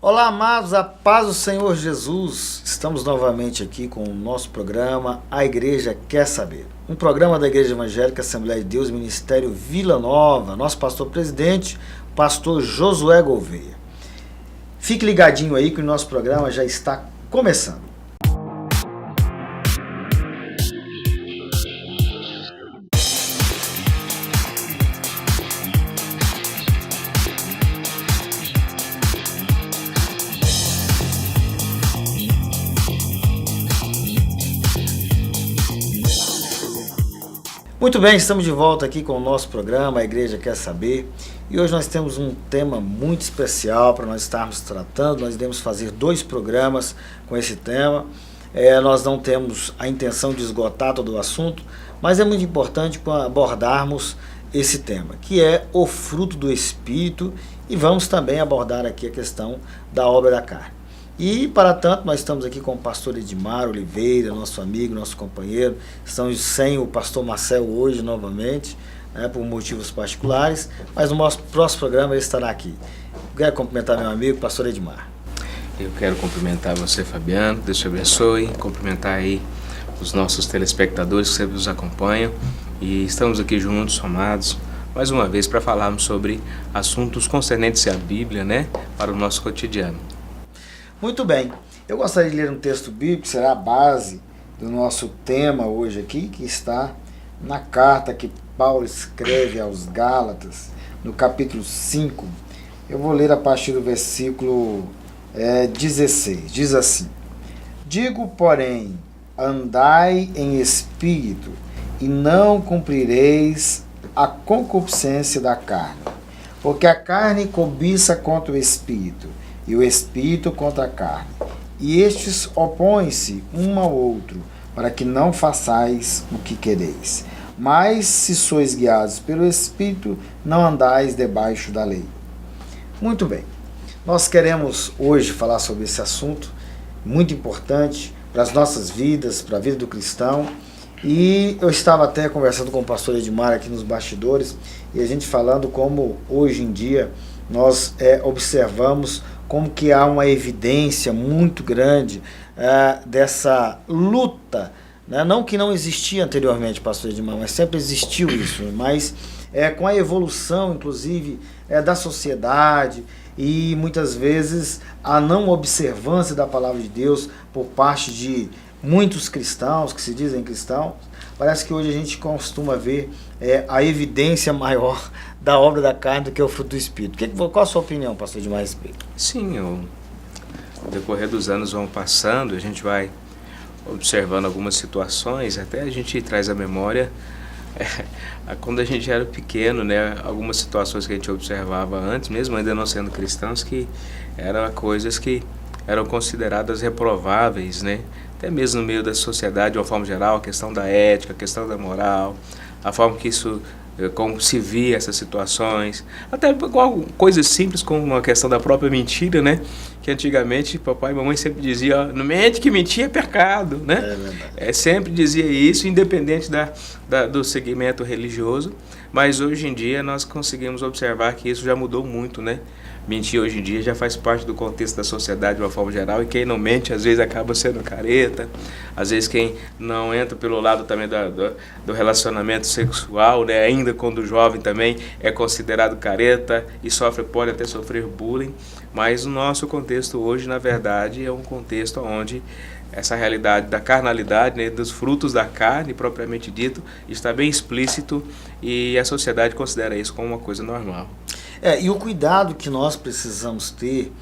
Olá, amados, a paz do Senhor Jesus. Estamos novamente aqui com o nosso programa A Igreja Quer Saber. Um programa da Igreja Evangélica Assembleia de Deus, Ministério Vila Nova. Nosso pastor-presidente, pastor Josué Gouveia. Fique ligadinho aí que o nosso programa já está começando. Muito bem, estamos de volta aqui com o nosso programa, A Igreja Quer Saber, e hoje nós temos um tema muito especial para nós estarmos tratando. Nós iremos fazer 2 programas com esse tema. Nós não temos a intenção de esgotar todo o assunto, mas é muito importante abordarmos esse tema, que é o fruto do Espírito, e vamos também abordar aqui a questão da obra da carne. E, para tanto, nós estamos aqui com o pastor Edmar Oliveira, nosso amigo, nosso companheiro. Estamos sem o pastor Marcel hoje, novamente, por motivos particulares, mas no nosso próximo programa ele estará aqui. Quero cumprimentar meu amigo, pastor Edmar. Eu quero cumprimentar você, Fabiano, Deus te abençoe, cumprimentar aí os nossos telespectadores que sempre nos acompanham, e estamos aqui juntos, somados, mais uma vez para falarmos sobre assuntos concernentes à Bíblia, para o nosso cotidiano. Muito bem, eu gostaria de ler um texto bíblico, que será a base do nosso tema hoje aqui, que está na carta que Paulo escreve aos Gálatas, no capítulo 5. Eu vou ler a partir do versículo 16. Diz assim: Digo, porém, andai em espírito, e não cumprireis a concupiscência da carne, porque a carne cobiça contra o espírito, e o espírito contra a carne, e estes opõem-se um ao outro, para que não façais o que quereis. Mas se sois guiados pelo Espírito, não andais debaixo da lei. Muito bem, nós queremos hoje falar sobre esse assunto, muito importante para as nossas vidas, para a vida do cristão, e eu estava até conversando com o pastor Edmar aqui nos bastidores, e a gente falando como hoje em dia nós observamos como que há uma evidência muito grande dessa luta, não que não existia anteriormente, pastor Edmar, mas sempre existiu isso, mas com a evolução, inclusive, da sociedade, e muitas vezes a não observância da palavra de Deus por parte de muitos cristãos, que se dizem cristãos. Parece que hoje a gente costuma ver a evidência maior da obra da carne do que o fruto do Espírito. Qual a sua opinião, pastor Edmar, a respeito? Sim, o decorrer dos anos vão passando, a gente vai observando algumas situações, até a gente traz à memória, quando a gente era pequeno, algumas situações que a gente observava antes, mesmo ainda não sendo cristãos, que eram coisas que eram consideradas reprováveis, até mesmo no meio da sociedade, de uma forma geral, a questão da ética, a questão da moral, a forma que isso, como se via essas situações, até com coisas simples como a questão da própria mentira, que antigamente papai e mamãe sempre diziam, não mente que mentir é pecado, sempre dizia isso, independente do segmento religioso, mas hoje em dia nós conseguimos observar que isso já mudou muito, Mentir hoje em dia já faz parte do contexto da sociedade de uma forma geral, e quem não mente às vezes acaba sendo careta, às vezes quem não entra pelo lado também do relacionamento sexual, ainda quando jovem também é considerado careta e pode até sofrer bullying, mas o nosso contexto hoje, na verdade, é um contexto onde essa realidade da carnalidade, dos frutos da carne, propriamente dito, está bem explícito, e a sociedade considera isso como uma coisa normal. E o cuidado que nós precisamos ter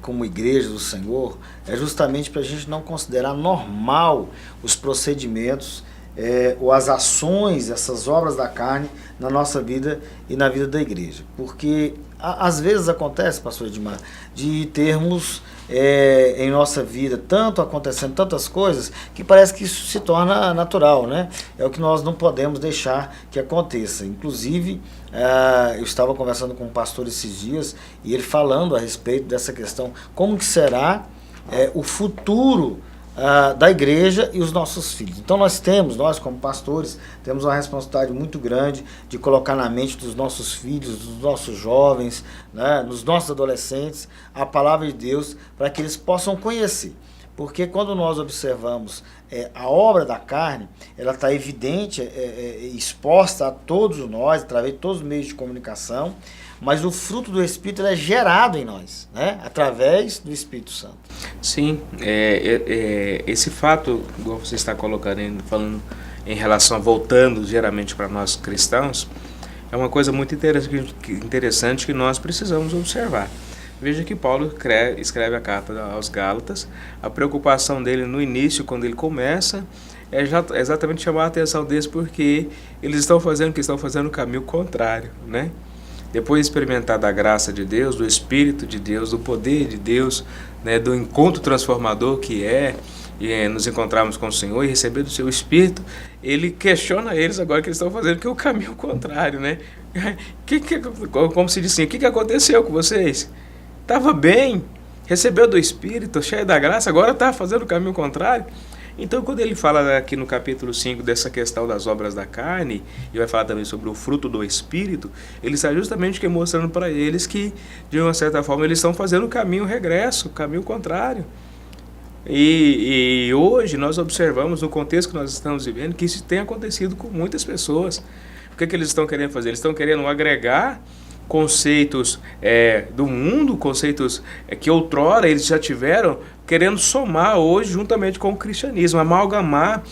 como igreja do Senhor é justamente para a gente não considerar normal os procedimentos ou as ações, essas obras da carne na nossa vida e na vida da igreja. Porque às vezes acontece, pastor Edmar, de termos em nossa vida acontecendo tantas coisas que parece que isso se torna natural, É o que nós não podemos deixar que aconteça. Inclusive, eu estava conversando com um pastor esses dias e ele falando a respeito dessa questão, como que será o futuro da igreja e os nossos filhos. Então nós como pastores, temos uma responsabilidade muito grande de colocar na mente dos nossos filhos, dos nossos jovens, né, nos nossos adolescentes, a palavra de Deus, para que eles possam conhecer. Porque quando nós observamos a obra da carne, ela está evidente, exposta a todos nós, através de todos os meios de comunicação, mas o fruto do Espírito é gerado em nós, né? Através do Espírito Santo. Sim, esse fato, igual você está colocando, falando em relação a voltando geralmente para nós cristãos, é uma coisa muito interessante que nós precisamos observar. Veja que Paulo escreve a carta aos Gálatas, a preocupação dele no início, quando ele começa, é exatamente chamar a atenção deles, porque eles estão fazendo o caminho contrário, né? Depois de experimentar da graça de Deus, do Espírito de Deus, do poder de Deus, né, do encontro transformador que nos encontrarmos com o Senhor e receber do seu Espírito, ele questiona eles agora que eles estão fazendo que é o caminho contrário, né? Como se diz assim, o que aconteceu com vocês? Estava bem, recebeu do Espírito, cheio da graça, agora está fazendo o caminho contrário. Então, quando ele fala aqui no capítulo 5 dessa questão das obras da carne, e vai falar também sobre o fruto do Espírito, ele está justamente mostrando para eles que, de uma certa forma, eles estão fazendo o caminho regresso, o caminho contrário. E hoje nós observamos, no contexto que nós estamos vivendo, que isso tem acontecido com muitas pessoas. O que eles estão querendo fazer? Eles estão querendo agregar conceitos do mundo, conceitos que outrora eles já tiveram, querendo somar hoje juntamente com o cristianismo, amalgamar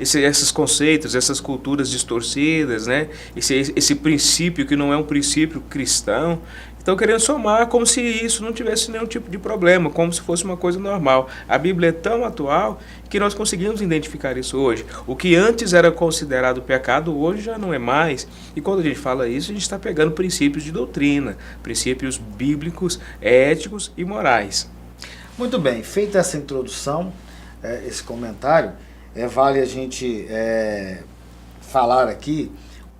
esses conceitos, essas culturas distorcidas, né? Esse princípio que não é um princípio cristão. Estão querendo somar como se isso não tivesse nenhum tipo de problema, como se fosse uma coisa normal. A Bíblia é tão atual que nós conseguimos identificar isso hoje. O que antes era considerado pecado, hoje já não é mais. E quando a gente fala isso, a gente está pegando princípios de doutrina, princípios bíblicos, éticos e morais. Muito bem, feita essa introdução, esse comentário, vale a gente falar aqui.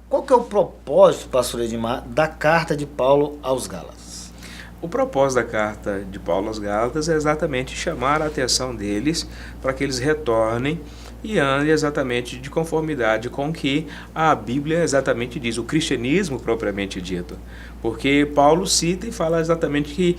Qual que é o propósito, pastor Edmar, da carta de Paulo aos Gálatas? O propósito da carta de Paulo aos Gálatas é exatamente chamar a atenção deles para que eles retornem e andem exatamente de conformidade com o que a Bíblia exatamente diz, o cristianismo propriamente dito. Porque Paulo cita e fala exatamente que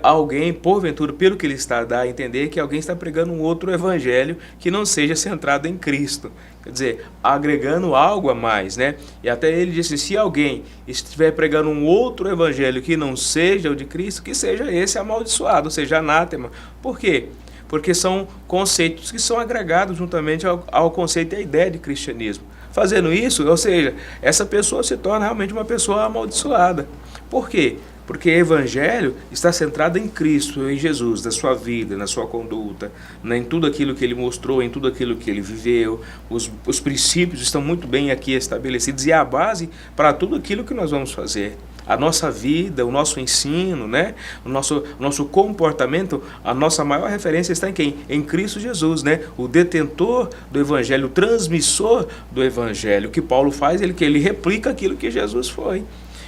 alguém, porventura, pelo que ele está a dar a entender, que alguém está pregando um outro evangelho que não seja centrado em Cristo. Quer dizer, agregando algo a mais, né? E até ele disse, se alguém estiver pregando um outro evangelho que não seja o de Cristo, que seja esse amaldiçoado, ou seja, anátema. Por quê? Porque são conceitos que são agregados juntamente ao conceito e à ideia de cristianismo. Fazendo isso, ou seja, essa pessoa se torna realmente uma pessoa amaldiçoada. Por quê? Porque o evangelho está centrado em Cristo, em Jesus, na sua vida, na sua conduta, em tudo aquilo que ele mostrou, em tudo aquilo que ele viveu. Os princípios estão muito bem aqui estabelecidos e é a base para tudo aquilo que nós vamos fazer. A nossa vida, o nosso ensino, né? o nosso comportamento, a nossa maior referência está em quem? Em Cristo Jesus, né? O detentor do Evangelho, o transmissor do Evangelho. O que Paulo faz, ele replica aquilo que Jesus foi.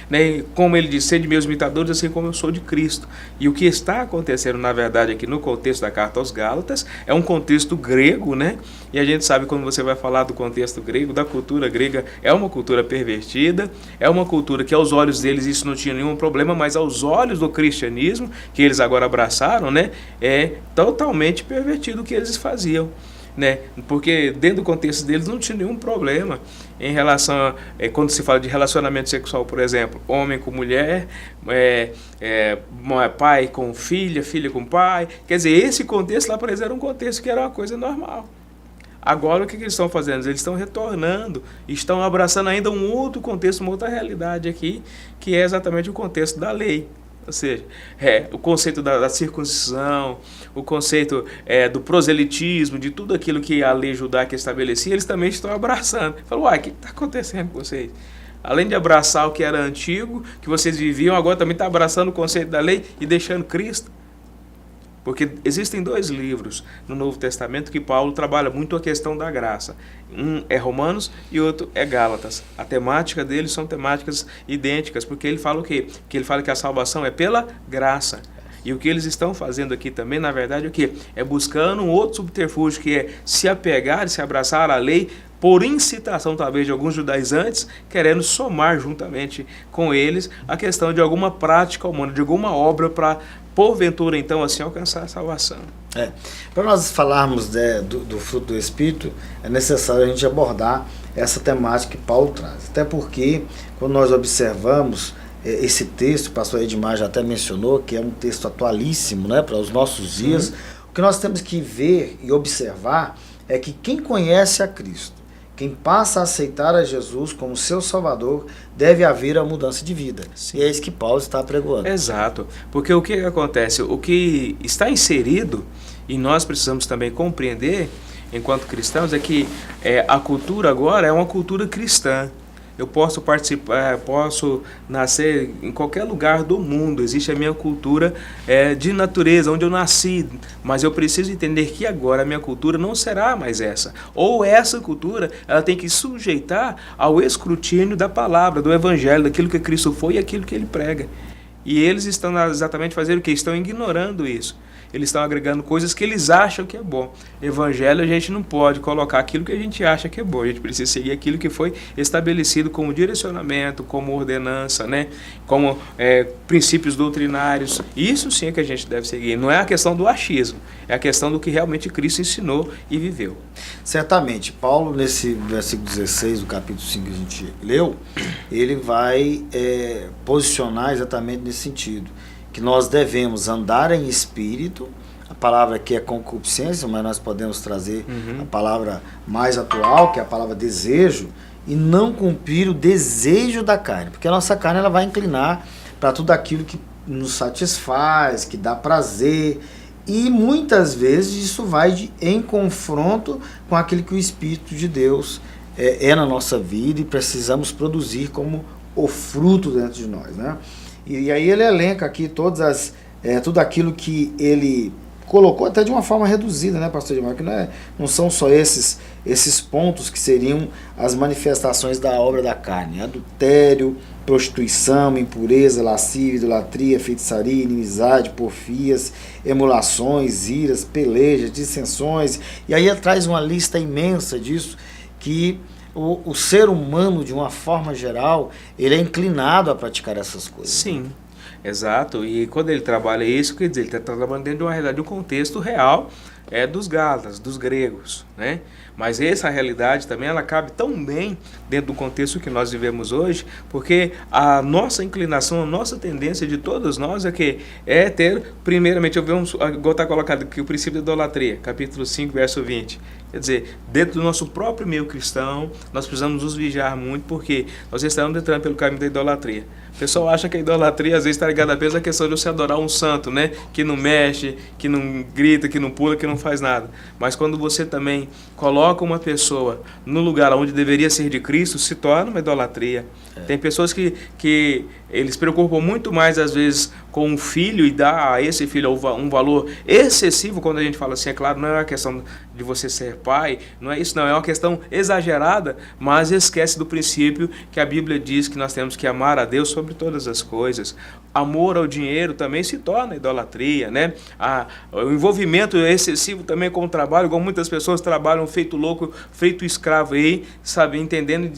Né? Como ele diz, sede meus imitadores, assim como eu sou de Cristo. E o que está acontecendo, na verdade, aqui no contexto da carta aos Gálatas, é um contexto grego, né? E a gente sabe, quando você vai falar do contexto grego, da cultura grega, é uma cultura pervertida, é uma cultura que aos olhos deles isso não tinha nenhum problema, mas aos olhos do cristianismo, que eles agora abraçaram, né? É totalmente pervertido o que eles faziam. Né? Porque dentro do contexto deles não tinha nenhum problema em relação a, quando se fala de relacionamento sexual, por exemplo, homem com mulher, pai com filha, filha com pai. Quer dizer, esse contexto lá para eles era um contexto que era uma coisa normal. Agora o que eles estão fazendo? Eles estão retornando, estão abraçando ainda um outro contexto, uma outra realidade aqui, que é exatamente o contexto da lei. Ou seja, o conceito da circuncisão, o conceito do proselitismo, de tudo aquilo que a lei judaica estabelecia, eles também estão abraçando. Falam, uai, o que está acontecendo com vocês? Além de abraçar o que era antigo, que vocês viviam, agora também está abraçando o conceito da lei e deixando Cristo. Porque existem dois livros no Novo Testamento que Paulo trabalha muito a questão da graça. Um é Romanos e outro é Gálatas. A temática deles são temáticas idênticas, porque ele fala o quê? Que ele fala que a salvação é pela graça. E o que eles estão fazendo aqui também, na verdade, é o quê? É buscando um outro subterfúgio, que é se apegar, se abraçar à lei, por incitação talvez de alguns judaizantes, querendo somar juntamente com eles a questão de alguma prática humana, de alguma obra para, porventura, então, assim, alcançar a salvação. Para nós falarmos do fruto do Espírito, é necessário a gente abordar essa temática que Paulo traz. Até porque, quando nós observamos esse texto, o pastor Edmar já até mencionou, que é um texto atualíssimo, né, para os nossos dias, o que nós temos que ver e observar é que quem conhece a Cristo, quem passa a aceitar a Jesus como seu Salvador, deve haver a mudança de vida. Sim. E é isso que Paulo está pregoando. Exato. Porque o que acontece? O que está inserido, e nós precisamos também compreender, enquanto cristãos, é que a cultura agora é uma cultura cristã. Eu posso participar, posso nascer em qualquer lugar do mundo. Existe a minha cultura de natureza, onde eu nasci. Mas eu preciso entender que agora a minha cultura não será mais essa. Ou essa cultura, ela tem que sujeitar ao escrutínio da palavra, do evangelho, daquilo que Cristo foi e aquilo que ele prega. E eles estão exatamente fazendo o quê? Estão ignorando isso. Eles estão agregando coisas que eles acham que é bom. Evangelho, a gente não pode colocar aquilo que a gente acha que é bom. A gente precisa seguir aquilo que foi estabelecido como direcionamento, como ordenança, né? Como princípios doutrinários. Isso sim é que a gente deve seguir. Não é a questão do achismo, é a questão do que realmente Cristo ensinou e viveu. Certamente, Paulo, nesse versículo 16 do capítulo 5 que a gente leu, ele vai posicionar exatamente nesse sentido, que nós devemos andar em espírito. A palavra aqui é concupiscência, mas nós podemos trazer a palavra mais atual, que é a palavra desejo, e não cumprir o desejo da carne, porque a nossa carne ela vai inclinar para tudo aquilo que nos satisfaz, que dá prazer, e muitas vezes isso vai em confronto com aquilo que o Espírito de Deus é na nossa vida, e precisamos produzir como o fruto dentro de nós, né? E aí ele elenca aqui tudo aquilo que ele colocou até de uma forma reduzida, né, pastor Edmar? Que não são só esses pontos que seriam as manifestações da obra da carne: adultério, prostituição, impureza, lascívia, idolatria, feitiçaria, inimizade, porfias, emulações, iras, pelejas, dissensões. E aí ele traz uma lista imensa disso, que o ser humano, de uma forma geral, ele é inclinado a praticar essas coisas. Sim, exato. E quando ele trabalha isso, quer dizer, ele está trabalhando dentro de uma realidade, de um contexto real dos Gálatas, dos gregos, né? Mas essa realidade também, ela cabe tão bem dentro do contexto que nós vivemos hoje, porque a nossa inclinação, a nossa tendência de todos nós é ter, primeiramente, igual está colocado aqui, o princípio da idolatria, capítulo 5, verso 20. Quer dizer, dentro do nosso próprio meio cristão, nós precisamos nos vigiar muito, porque nós estamos entrando pelo caminho da idolatria. O pessoal acha que a idolatria, às vezes, está ligada apenas à questão de você adorar um santo, né? Que não mexe, que não grita, que não pula, que não faz nada. Mas quando você também coloca uma pessoa no lugar onde deveria ser de Cristo, se torna uma idolatria. Tem pessoas que eles se preocupam muito mais, às vezes, com um filho, e dá a esse filho um valor excessivo. Quando a gente fala assim, é claro, não é uma questão de você ser pai, não é isso, não, é uma questão exagerada, mas esquece do princípio que a Bíblia diz que nós temos que amar a Deus sobre todas as coisas. Amor ao dinheiro também se torna idolatria, né? O envolvimento excessivo também com o trabalho, como muitas pessoas trabalham feito louco, feito escravo aí, sabe, entendendo,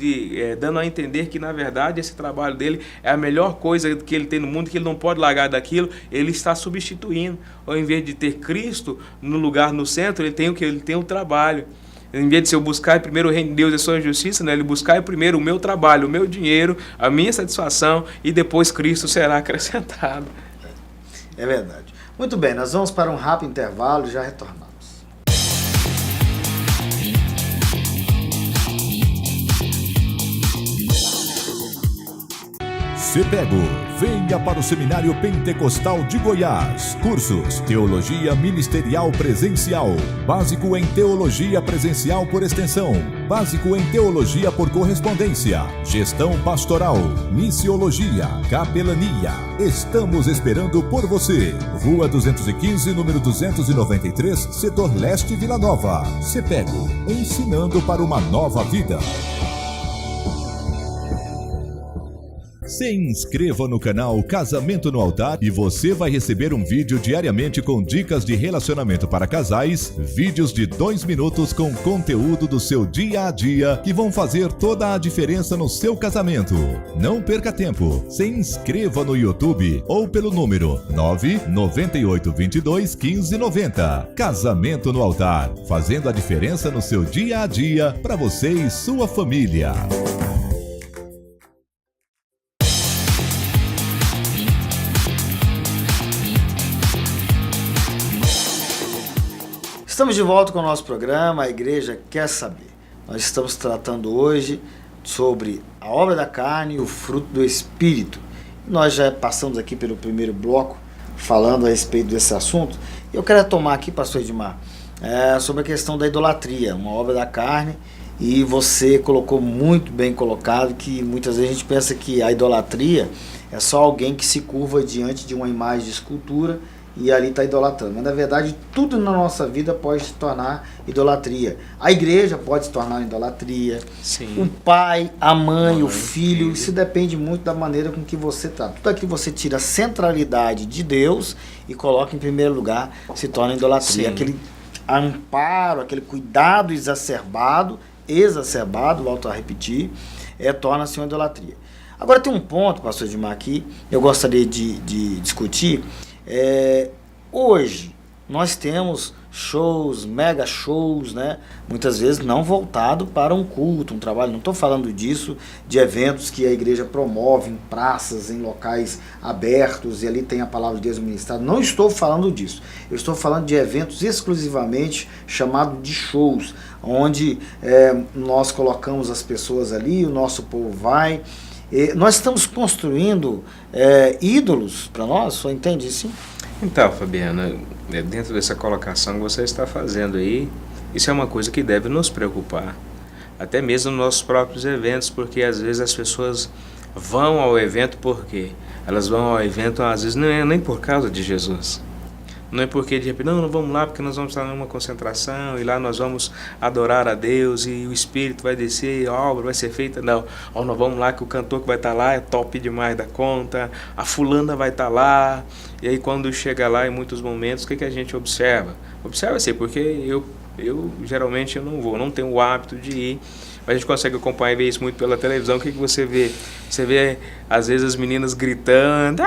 dando a entender que, na verdade, esse trabalho dele é a melhor coisa que ele tem no mundo, que ele não pode largar daquilo. Ele está substituindo. Ao invés de ter Cristo no lugar, no centro, ele tem o trabalho. Em vez de eu buscar primeiro o reino de Deus e a sua justiça, né, ele buscar primeiro o meu trabalho, o meu dinheiro, a minha satisfação, e depois Cristo será acrescentado. É verdade. Muito bem, nós vamos para um rápido intervalo e já retornamos. CEPEGO, venha para o Seminário Pentecostal de Goiás. Cursos: Teologia Ministerial Presencial, Básico em Teologia Presencial por Extensão, Básico em Teologia por Correspondência, Gestão Pastoral, Missiologia, Capelania. Estamos esperando por você. Rua 215, número 293, Setor Leste, Vila Nova. CEPEGO, ensinando para uma nova vida. Se inscreva no canal Casamento no Altar e você vai receber um vídeo diariamente com dicas de relacionamento para casais, vídeos de 2 minutos com conteúdo do seu dia a dia que vão fazer toda a diferença no seu casamento. Não perca tempo, se inscreva no YouTube ou pelo número 998221590. Casamento no Altar, fazendo a diferença no seu dia a dia para você e sua família. Estamos de volta com o nosso programa, A Igreja Quer Saber. Nós estamos tratando hoje sobre a obra da carne e o fruto do Espírito. Nós já passamos aqui pelo primeiro bloco falando a respeito desse assunto. Eu quero retomar aqui, pastor Edmar, sobre a questão da idolatria, uma obra da carne, e você colocou muito bem colocado que muitas vezes a gente pensa que a idolatria é só alguém que se curva diante de uma imagem de escultura e ali está idolatrando. Mas na verdade tudo na nossa vida pode se tornar idolatria. A igreja pode se tornar idolatria. Sim. O pai, a mãe, o filho. Isso depende muito da maneira com que você trata. Tudo aquilo que você tira a centralidade de Deus e coloca em primeiro lugar se torna idolatria. Sim. Aquele amparo, aquele cuidado exacerbado, volto a repetir, torna-se uma idolatria. Agora tem um ponto, pastor Edmar, aqui eu gostaria de discutir. Hoje nós temos shows, mega shows, né? Muitas vezes não voltado para um culto, um trabalho. Não estou falando disso, de eventos que a igreja promove em praças, em locais abertos, e ali tem a palavra de Deus ministrada. Não estou falando disso. Eu estou falando de eventos exclusivamente chamados de shows, onde nós colocamos as pessoas ali, o nosso povo vai. Nós estamos construindo ídolos para nós, só entende isso? Então, Fabiana, dentro dessa colocação que você está fazendo aí, isso é uma coisa que deve nos preocupar, até mesmo nos nossos próprios eventos, porque às vezes as pessoas vão ao evento porque elas vão ao evento, às vezes não é nem por causa de Jesus. Não é porque de repente, não vamos lá porque nós vamos estar numa concentração e lá nós vamos adorar a Deus e o Espírito vai descer, a obra vai ser feita. Não, nós vamos lá que o cantor que vai estar lá é top demais da conta, a fulana vai estar lá. E aí quando chega lá em muitos momentos, o que a gente observa? Observa assim, porque eu geralmente eu não vou, não tenho o hábito de ir. Mas a gente consegue acompanhar e ver isso muito pela televisão. O que você vê? Você vê às vezes as meninas gritando,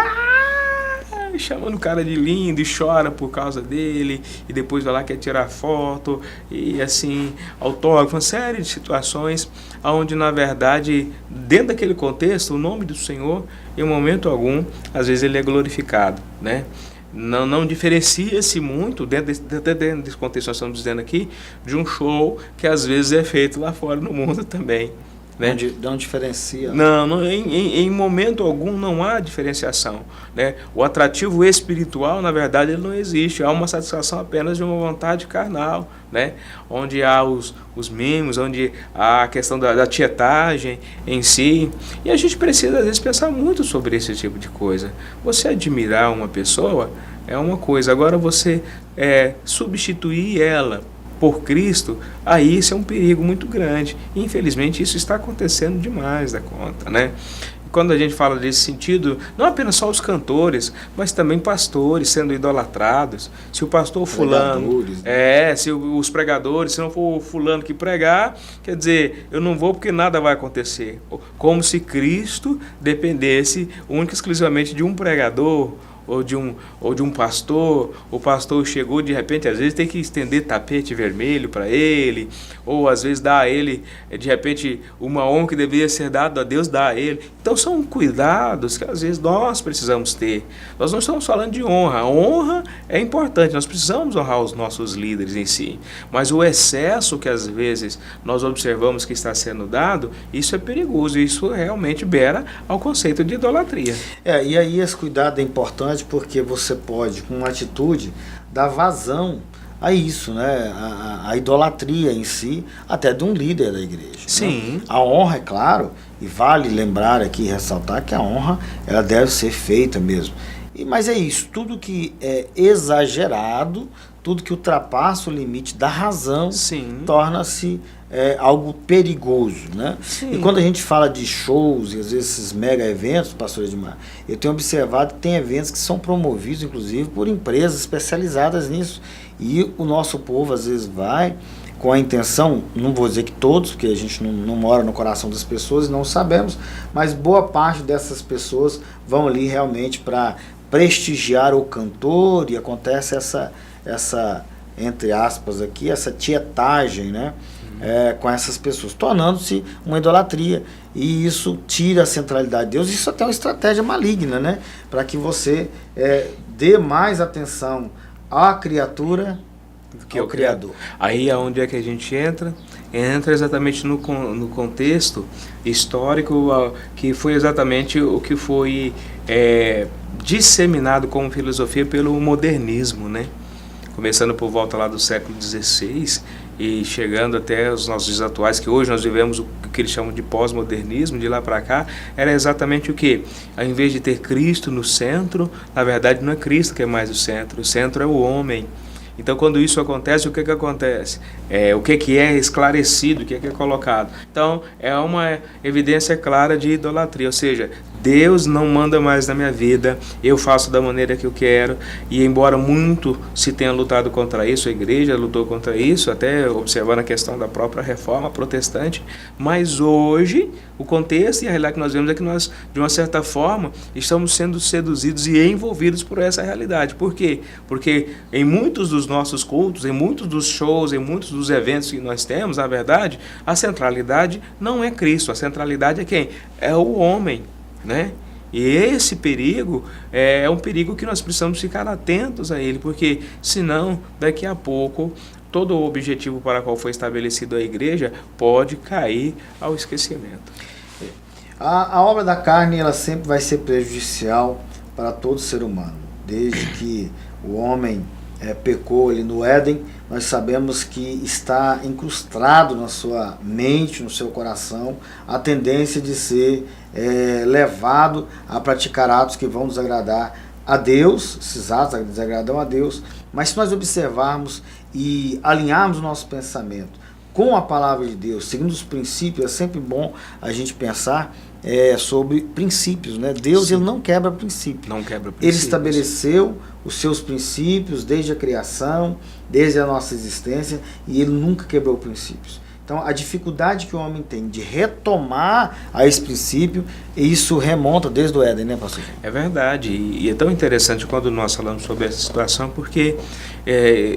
chamando o cara de lindo e chora por causa dele, e depois vai lá quer tirar foto, e assim, autógrafo, uma série de situações onde na verdade, dentro daquele contexto, o nome do Senhor, em momento algum, às vezes ele é glorificado, né? Não diferencia-se muito, dentro desse contexto que nós estamos dizendo aqui, de um show que às vezes é feito lá fora no mundo também. Né? Não diferencia. Não, em momento algum não há diferenciação. Né? O atrativo espiritual, na verdade, ele não existe. Há uma satisfação apenas de uma vontade carnal, né? Onde há os mimos, onde há a questão da tietagem em si. E a gente precisa, às vezes, pensar muito sobre esse tipo de coisa. Você admirar uma pessoa é uma coisa. Agora, você substituir ela por Cristo, aí isso é um perigo muito grande. Infelizmente isso está acontecendo demais da conta, né? Quando a gente fala desse sentido, não apenas só os cantores, mas também pastores sendo idolatrados. Se o pastor fulano, se os pregadores, se não for o fulano que pregar, quer dizer, eu não vou porque nada vai acontecer. Como se Cristo dependesse única e exclusivamente de um pregador, ou de um pastor. O pastor chegou, de repente, às vezes tem que estender tapete vermelho para ele, ou às vezes dá a ele, de repente, uma honra que deveria ser dada a Deus, dá a ele. Então são cuidados que às vezes nós precisamos ter. Nós não estamos falando de honra. A honra é importante, nós precisamos honrar os nossos líderes em si, mas o excesso que às vezes nós observamos que está sendo dado, isso é perigoso, isso realmente beira ao conceito de idolatria. E aí esse cuidado é importante, porque você pode, com uma atitude, dar vazão a isso, né? A idolatria em si, até de um líder da igreja. Sim. Né? A honra, é claro, e vale lembrar aqui, ressaltar que a honra, ela deve ser feita mesmo. Mas é isso, tudo que é exagerado, tudo que ultrapassa o limite da razão, torna-se algo perigoso, né? Sim. E quando a gente fala de shows e às vezes esses mega eventos, pastor Edmar, eu tenho observado que tem eventos que são promovidos, inclusive, por empresas especializadas nisso. E o nosso povo, às vezes, vai com a intenção, não vou dizer que todos, porque a gente não mora no coração das pessoas e não sabemos, mas boa parte dessas pessoas vão ali realmente para prestigiar o cantor, e acontece essa entre aspas aqui, essa tietagem, né? Com essas pessoas, tornando-se uma idolatria, e isso tira a centralidade de Deus. Isso até é uma estratégia maligna, né? Para que você dê mais atenção à criatura do que ao Criador. Aí aonde é que a gente entra? Entra exatamente no contexto histórico, que foi exatamente o que foi disseminado como filosofia pelo modernismo, né? Começando por volta lá do século XVI e chegando até os nossos dias atuais, que hoje nós vivemos o que eles chamam de pós-modernismo. De lá para cá, era exatamente o que? Ao invés de ter Cristo no centro, na verdade não é Cristo que é mais o centro é o homem. Então, quando isso acontece, o que acontece? O que é esclarecido, o que é colocado? Então, é uma evidência clara de idolatria, ou seja, Deus não manda mais na minha vida, eu faço da maneira que eu quero. E embora muito se tenha lutado contra isso, a igreja lutou contra isso, até observando a questão da própria reforma protestante, mas hoje o contexto e a realidade que nós vemos é que nós, de uma certa forma, estamos sendo seduzidos e envolvidos por essa realidade. Por quê? Porque em muitos dos nossos cultos, em muitos dos shows, em muitos dos eventos que nós temos, na verdade, a centralidade não é Cristo, a centralidade é quem? É o homem, né? E esse perigo é um perigo que nós precisamos ficar atentos a ele, porque senão, daqui a pouco, todo o objetivo para o qual foi estabelecida a igreja pode cair ao esquecimento. A obra da carne, ela sempre vai ser prejudicial para todo ser humano. Desde que o homem pecou ali no Éden, nós sabemos que está incrustado na sua mente, no seu coração, a tendência de ser levado a praticar atos que vão desagradar a Deus. Esses atos desagradam a Deus, mas se nós observarmos e alinharmos o nosso pensamento com a palavra de Deus, seguindo os princípios, é sempre bom a gente pensar sobre princípios, né? Deus, ele não quebra princípios. Não quebra princípios. Ele estabeleceu os seus princípios desde a criação, desde a nossa existência, e ele nunca quebrou princípios. Então, a dificuldade que o homem tem de retomar a esse princípio, isso remonta desde o Éden, né, pastor? É verdade, e é tão interessante quando nós falamos sobre essa situação, porque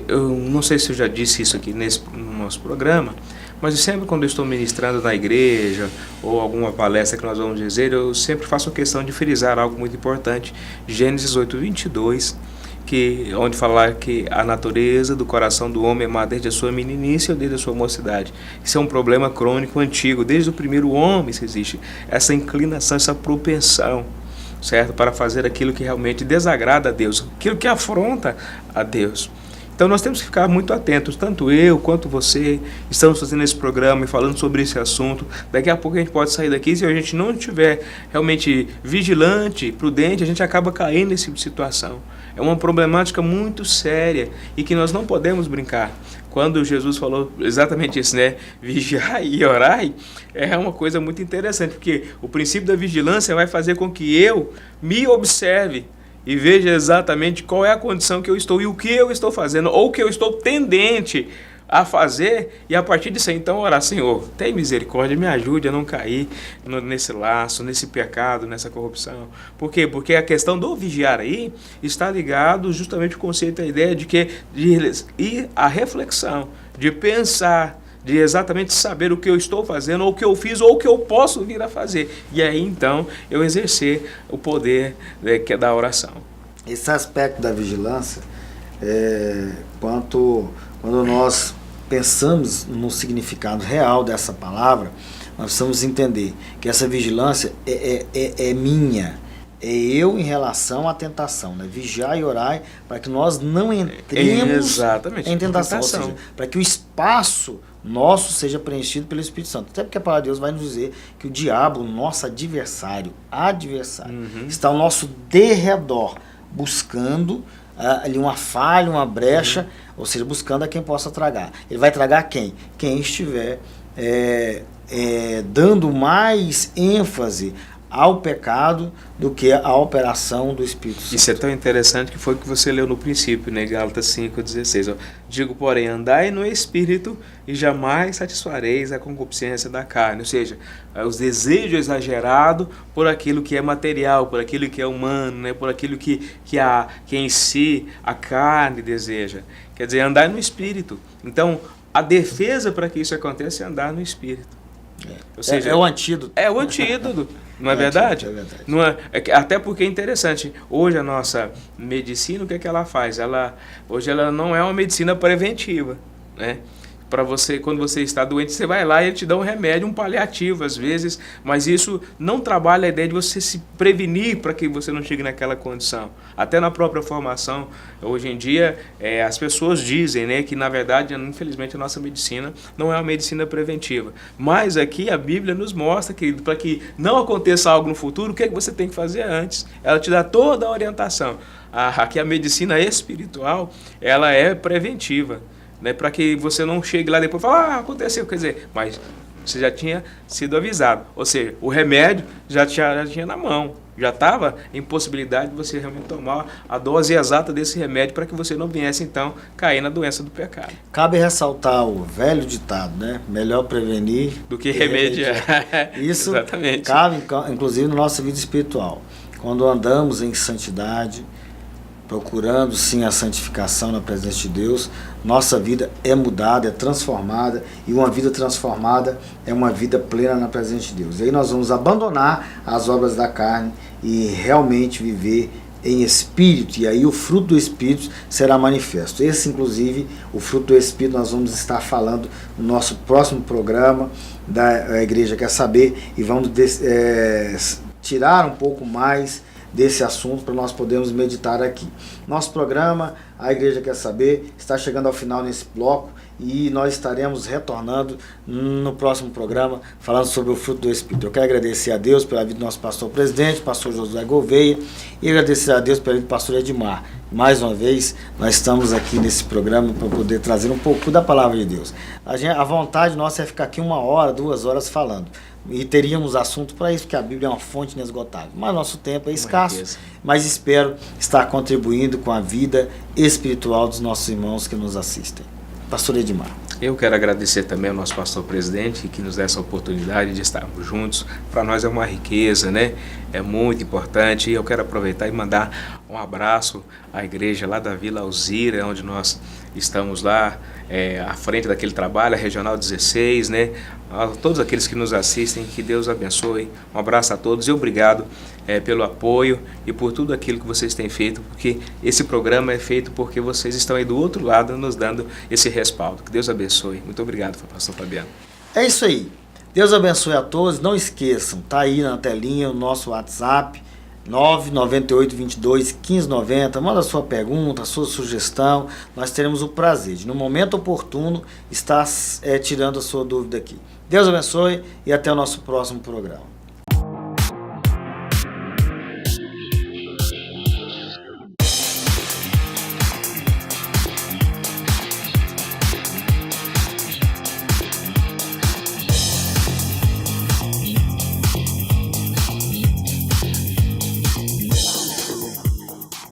eu não sei se eu já disse isso aqui no nosso programa, mas sempre quando eu estou ministrando na igreja ou alguma palestra que nós vamos dizer, eu sempre faço questão de frisar algo muito importante. Gênesis 8:22, onde fala que a natureza do coração do homem é má desde a sua meninice ou desde a sua mocidade. Isso é um problema crônico antigo, desde o primeiro homem que existe essa inclinação, essa propensão, certo? Para fazer aquilo que realmente desagrada a Deus, aquilo que afronta a Deus. Então nós temos que ficar muito atentos, tanto eu quanto você, estamos fazendo esse programa e falando sobre esse assunto. Daqui a pouco a gente pode sair daqui, se a gente não estiver realmente vigilante, prudente, a gente acaba caindo nesse tipo de situação. É uma problemática muito séria e que nós não podemos brincar. Quando Jesus falou exatamente isso, né? Vigiai e orai, é uma coisa muito interessante, porque o princípio da vigilância vai fazer com que eu me observe e veja exatamente qual é a condição que eu estou e o que eu estou fazendo, ou o que eu estou tendente a fazer, e a partir disso então orar: Senhor, tem misericórdia, me ajude a não cair nesse laço, nesse pecado, nessa corrupção. Por quê? Porque a questão do vigiar aí está ligado justamente ao conceito, a ideia de ir à reflexão, de pensar, de exatamente saber o que eu estou fazendo, ou o que eu fiz, ou o que eu posso vir a fazer. E aí, então, eu exercer o poder que é da oração. Esse aspecto da vigilância, quando nós pensamos no significado real dessa palavra, nós precisamos entender que essa vigilância é minha. É eu em relação à tentação, né? Vigiar e orar para que nós não entremos em tentação. Ou seja, para que o espaço nosso seja preenchido pelo Espírito Santo. Até porque a palavra de Deus vai nos dizer que o diabo, nosso adversário, está ao nosso derredor, buscando ali uma falha, uma brecha, ou seja, buscando a quem possa tragar. Ele vai tragar quem? Quem estiver dando mais ênfase ao pecado do que à operação do Espírito Santo. Isso é tão interessante que foi o que você leu no princípio, né? Gálatas 5,16. Ó. Digo, porém, andai no Espírito e jamais satisfareis a concupiscência da carne. Ou seja, os desejos exagerados por aquilo que é material, por aquilo que é humano, né? Por aquilo que em si a carne deseja. Quer dizer, andar no Espírito. Então, a defesa para que isso aconteça é andar no Espírito. Ou seja, é o antídoto. É o antídoto, não é verdade? É verdade. Não é, até porque é interessante. Hoje a nossa medicina, o que é que ela faz? Hoje ela não é uma medicina preventiva, né? Para você, quando você está doente, você vai lá e ele te dá um remédio, um paliativo às vezes, mas isso não trabalha a ideia de você se prevenir para que você não chegue naquela condição. Até na própria formação, hoje em dia, as pessoas dizem, né, que na verdade, infelizmente, a nossa medicina não é uma medicina preventiva. Mas aqui a Bíblia nos mostra que para que não aconteça algo no futuro, o que é que você tem que fazer antes? Ela te dá toda a orientação. Aqui a medicina espiritual, ela é preventiva. Né, para que você não chegue lá depois e fale, aconteceu, quer dizer, mas você já tinha sido avisado. Ou seja, o remédio já tinha na mão, já estava em possibilidade de você realmente tomar a dose exata desse remédio para que você não viesse, então, cair na doença do pecado. Cabe ressaltar o velho ditado, né? Melhor prevenir do que remediar. Isso exatamente. Cabe, inclusive, na nossa vida espiritual. Quando andamos em santidade, procurando sim a santificação na presença de Deus, nossa vida é mudada, é transformada, e uma vida transformada é uma vida plena na presença de Deus. E aí nós vamos abandonar as obras da carne e realmente viver em espírito, e aí o fruto do Espírito será manifesto. Esse, inclusive, o fruto do Espírito, nós vamos estar falando no nosso próximo programa da Igreja Quer Saber, e vamos tirar um pouco mais desse assunto para nós podermos meditar aqui. Nosso programa, a Igreja Quer Saber, está chegando ao final nesse bloco e nós estaremos retornando no próximo programa falando sobre o fruto do Espírito. Eu quero agradecer a Deus pela vida do nosso pastor presidente, pastor Josué Gouveia, e agradecer a Deus pela vida do pastor Edmar. Mais uma vez, nós estamos aqui nesse programa para poder trazer um pouco da palavra de Deus. A vontade nossa é ficar aqui 1 hora, 2 horas falando. E teríamos assunto para isso, porque a Bíblia é uma fonte inesgotável. Mas nosso tempo é escasso, mas espero estar contribuindo com a vida espiritual dos nossos irmãos que nos assistem. Pastor Edmar. Eu quero agradecer também ao nosso pastor presidente que nos dá essa oportunidade de estarmos juntos. Para nós é uma riqueza, né? É muito importante. E eu quero aproveitar e mandar um abraço à igreja lá da Vila Alzira, onde nós estamos lá à frente daquele trabalho, a Regional 16, né? A todos aqueles que nos assistem, que Deus abençoe. Um abraço a todos e obrigado pelo apoio e por tudo aquilo que vocês têm feito, porque esse programa é feito porque vocês estão aí do outro lado nos dando esse respaldo. Que Deus abençoe. Muito obrigado, pastor Fabiano. É isso aí. Deus abençoe a todos. Não esqueçam, tá aí na telinha o nosso WhatsApp, 998221590. Manda a sua pergunta, a sua sugestão. Nós teremos o prazer de, no momento oportuno, estar tirando a sua dúvida aqui. Deus abençoe e até o nosso próximo programa.